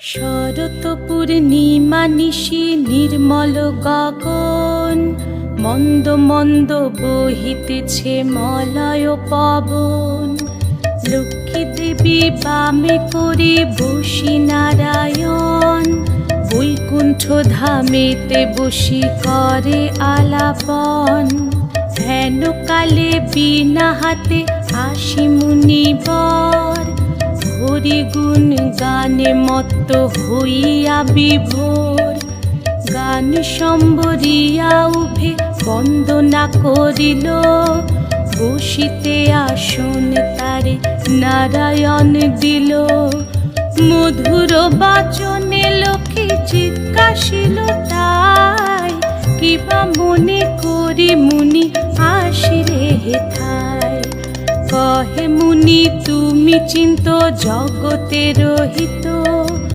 শরৎ পূর্ণিমা নিশি নির্মল গগন, মন্দ মন্দ বহিতেছে মলয় পবন। লক্ষ্মী দেবী বামে করে বসি নারায়ণ, বৈকুণ্ঠ ধামেতে বসি করে আলাপন। হেন কালে বিনা হাতে আসি মুনিবর, হরি গুণ গানে মত্ত হইয়া বিভোর। গান সম্বরিয়া উভে বন্দনা করিল, বসিতে আসন তারে নারায়ণ দিল। মধুর বাচনে লোকে জিজ্ঞাসিল তাই, কিবা মনে করি মুনি আসিরে হেথায়। কহে মুনি তুমি চিন্ত জগতের হিত,